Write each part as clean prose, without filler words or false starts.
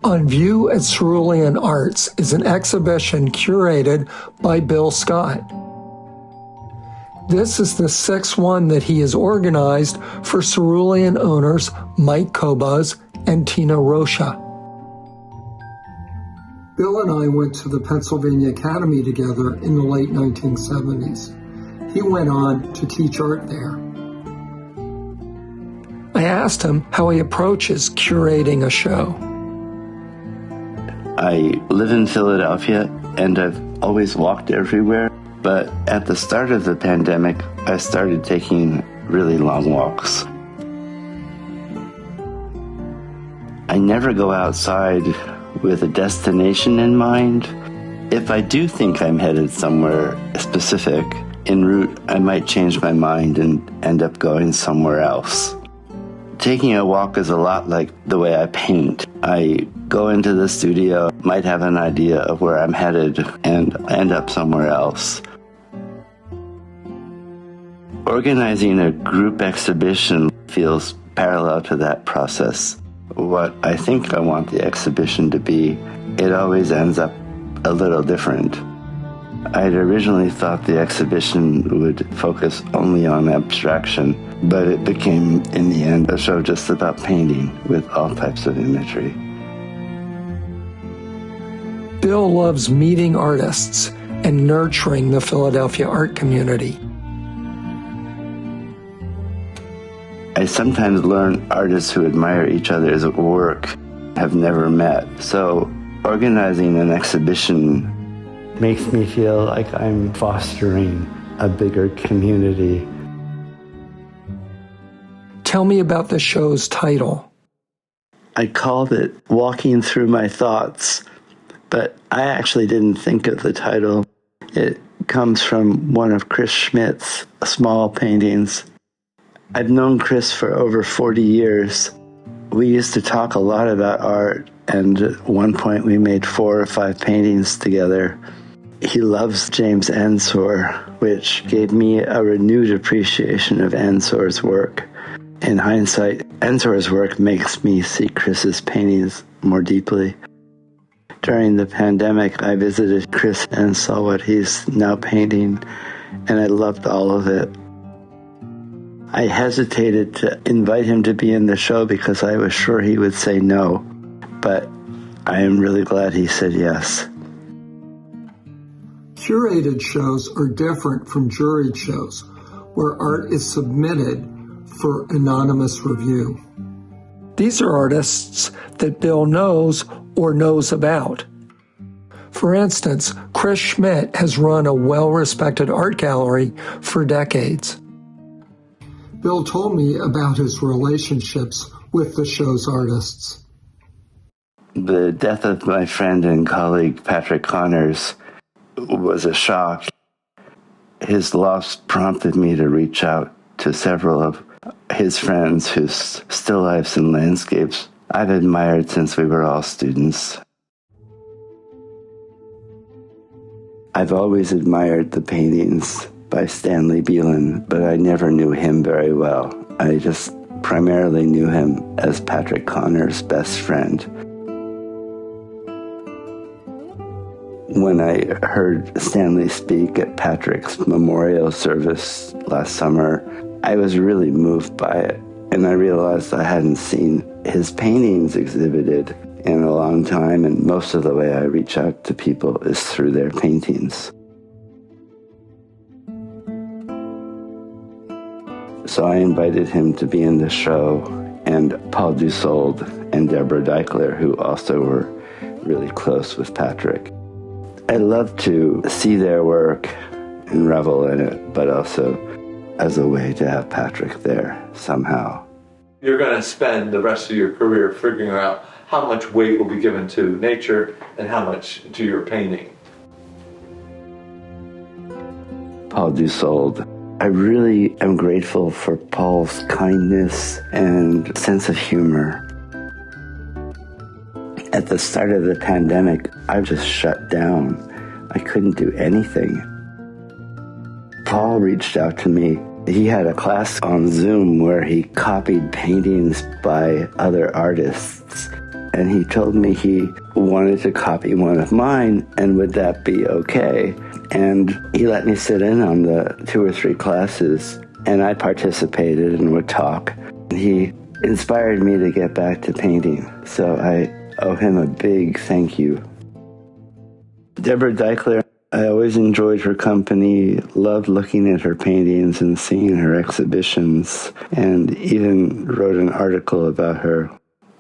On view at Cerulean Arts is an exhibition curated by Bill Scott. This is the sixth one that he has organized for Cerulean owners Mike Kowbuz and Tina Rocha. Bill and I went to the Pennsylvania Academy together in the late 1970s. He went on to teach art there. I asked him how he approaches curating a show. I live in Philadelphia, and I've always walked everywhere, but at the start of the pandemic, I started taking really long walks. I never go outside with a destination in mind. If I do think I'm headed somewhere specific, en route, I might change my mind and end up going somewhere else. Taking a walk is a lot like the way I paint. I go into the studio, might have an idea of where I'm headed, and end up somewhere else. Organizing a group exhibition feels parallel to that process. What I think I want the exhibition to be, it always ends up a little different. I'd originally thought the exhibition would focus only on abstraction, but it became, in the end, a show just about painting with all types of imagery. Bill loves meeting artists and nurturing the Philadelphia art community. I sometimes learn artists who admire each other's work have never met, so organizing an exhibition makes me feel like I'm fostering a bigger community. Tell me about the show's title. I called it Walking Through My Thoughts, but I actually didn't think of the title. It comes from one of Chris Schmidt's small paintings. I've known Chris for over 40 years. We used to talk a lot about art, and at one point we made 4 or 5 paintings together. He loves James Ensor, which gave me a renewed appreciation of Ensor's work. In hindsight, Ensor's work makes me see Chris's paintings more deeply. During the pandemic, I visited Chris and saw what he's now painting, and I loved all of it. I hesitated to invite him to be in the show because I was sure he would say no, but I am really glad he said yes. Curated shows are different from juried shows, where art is submitted for anonymous review. These are artists that Bill knows or knows about. For instance, Chris Schmidt has run a well-respected art gallery for decades. Bill told me about his relationships with the show's artists. The death of my friend and colleague Patrick Connors was a shock. His loss prompted me to reach out to several of his friends whose still lifes and landscapes I've admired since we were all students. I've always admired the paintings by Stanley Beelan, but I never knew him very well. I just primarily knew him as Patrick Connors' best friend. When I heard Stanley speak at Patrick's memorial service last summer, I was really moved by it, and I realized I hadn't seen his paintings exhibited in a long time, and most of the way I reach out to people is through their paintings. So I invited him to be in the show, and Paul Dussault and Deborah Deichler, who also were really close with Patrick. I love to see their work and revel in it, but also as a way to have Patrick there somehow. You're going to spend the rest of your career figuring out how much weight will be given to nature and how much to your painting. Paul Dussault. I really am grateful for Paul's kindness and sense of humor. At the start of the pandemic, I just shut down. I couldn't do anything. Paul reached out to me. He had a class on Zoom where he copied paintings by other artists. and he told me he wanted to copy one of mine, and would that be okay? And he let me sit in on the 2 or 3 classes, and I participated and would talk. He inspired me to get back to painting, so I owe him a big thank you. Deborah Deichler, I always enjoyed her company, loved looking at her paintings and seeing her exhibitions, and even wrote an article about her.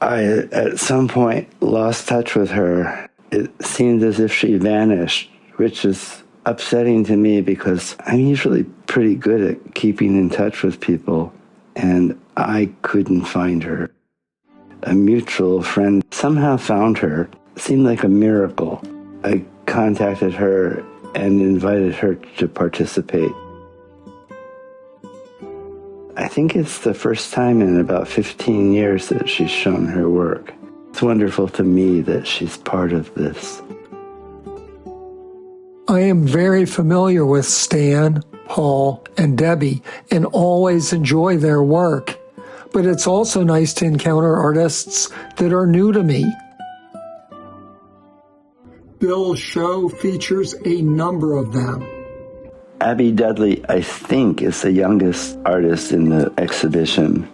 I, at some point, lost touch with her. It seemed as if she vanished, which is upsetting to me because I'm usually pretty good at keeping in touch with people, and I couldn't find her. A mutual friend somehow found her. It seemed like a miracle. I contacted her and invited her to participate. I think it's the first time in about 15 years that she's shown her work. It's wonderful to me that she's part of this. I am very familiar with Stan, Paul, and Debbie, and always enjoy their work. But it's also nice to encounter artists that are new to me. Bill's show features a number of them. Abby Dudley, I think, is the youngest artist in the exhibition.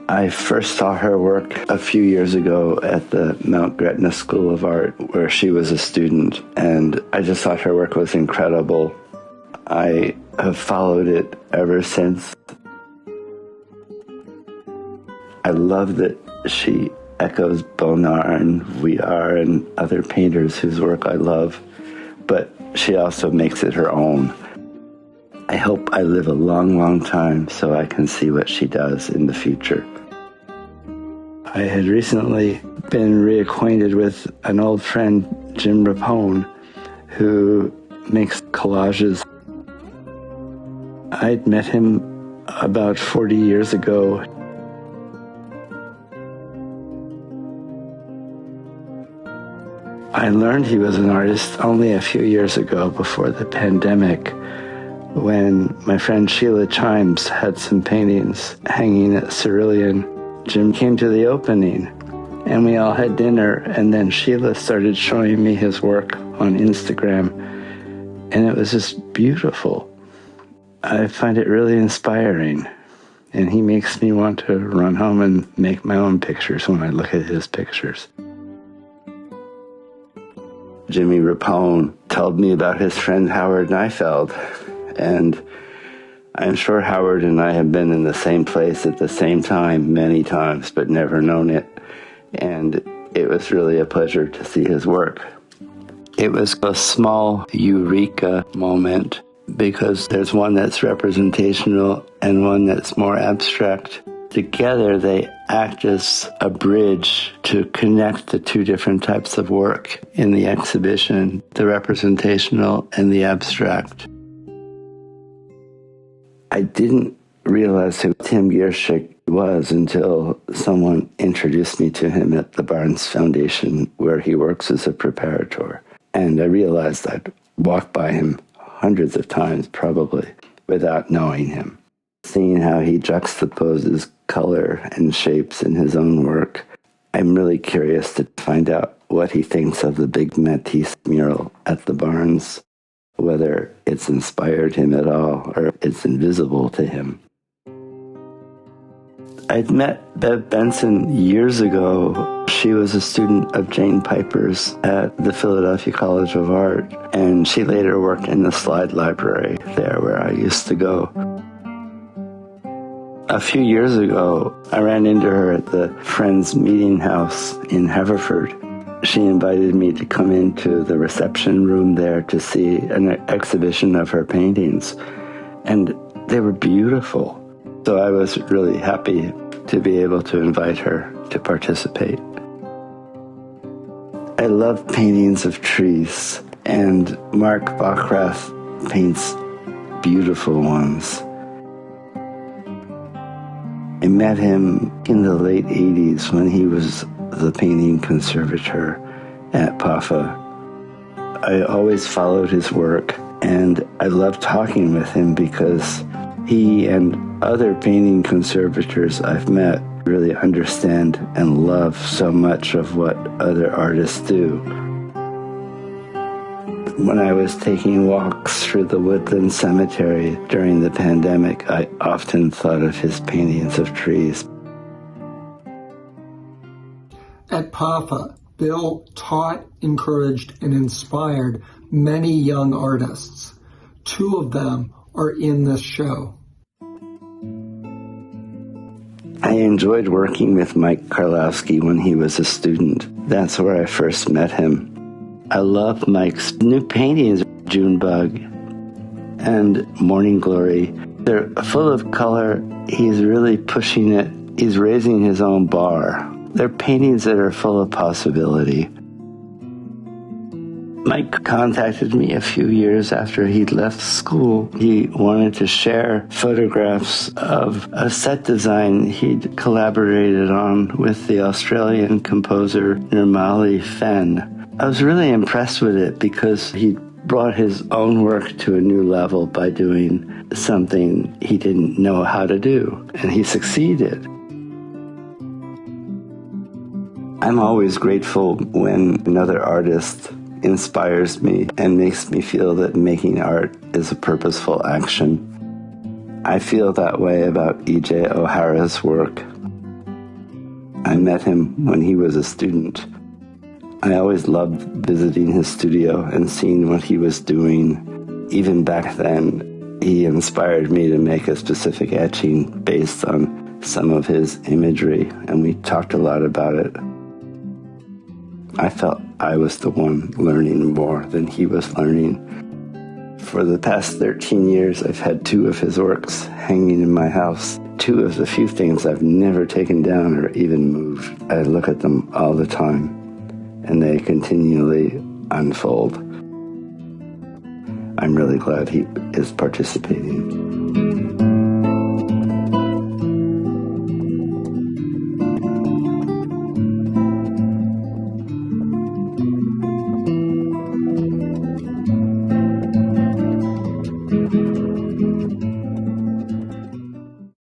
I first saw her work a few years ago at the Mount Gretna School of Art, where she was a student, and I just thought her work was incredible. I have followed it ever since. I love that she echoes Bonnard and Vuillard and other painters whose work I love, but she also makes it her own. I hope I live a long, long time so I can see what she does in the future. I had recently been reacquainted with an old friend, Jim Rapone, who makes collages. I'd met him about 40 years ago. I learned he was an artist only a few years ago before the pandemic, when my friend Sheila Chimes had some paintings hanging at Cerulean. Jim came to the opening, and we all had dinner, and then Sheila started showing me his work on Instagram, and it was just beautiful. I find it really inspiring, and he makes me want to run home and make my own pictures when I look at his pictures. Jimmy Rapone told me about his friend Howard Neifeld, and I'm sure Howard and I have been in the same place at the same time many times, but never known it, and it was really a pleasure to see his work. It was a small eureka moment, because there's one that's representational and one that's more abstract. Together, they act as a bridge to connect the two different types of work in the exhibition, the representational and the abstract. I didn't realize who Tim Gierschik was until someone introduced me to him at the Barnes Foundation, where he works as a preparator. And I realized I'd walked by him hundreds of times, probably, without knowing him. Seeing how he juxtaposes color and shapes in his own work, I'm really curious to find out what he thinks of the big Matisse mural at the Barnes, whether it's inspired him at all or it's invisible to him. I'd met Bev Benson years ago. She was a student of Jane Piper's at the Philadelphia College of Art, and she later worked in the slide library there where I used to go. A few years ago, I ran into her at the Friends Meeting House in Haverford. She invited me to come into the reception room there to see an exhibition of her paintings, and they were beautiful. So I was really happy to be able to invite her to participate. I love paintings of trees, and Mark Bockrath paints beautiful ones. I met him in the late 80s when he was the painting conservator at PAFA. I always followed his work, and I loved talking with him because he and other painting conservators I've met really understand and love so much of what other artists do. When I was taking walks through the woodland cemetery during the pandemic, I often thought of his paintings of trees. At PAFA, Bill taught, encouraged, and inspired many young artists. 2 of them are in this show. I enjoyed working with Mike Karlowski when he was a student. That's where I first met him. I love Mike's new paintings, Junebug and Morning Glory. They're full of color. He's really pushing it. He's raising his own bar. They're paintings that are full of possibility. Mike contacted me a few years after he'd left school. He wanted to share photographs of a set design he'd collaborated on with the Australian composer Nirmali Fenn. I was really impressed with it because he brought his own work to a new level by doing something he didn't know how to do, and he succeeded. I'm always grateful when another artist inspires me and makes me feel that making art is a purposeful action. I feel that way about E.J. O'Hara's work. I met him when he was a student. I always loved visiting his studio and seeing what he was doing. Even back then, he inspired me to make a specific etching based on some of his imagery, and we talked a lot about it. I felt I was the one learning more than he was learning. For the past 13 years, I've had 2 of his works hanging in my house. 2 of the few things I've never taken down or even moved. I look at them all the time, and they continually unfold. I'm really glad he is participating.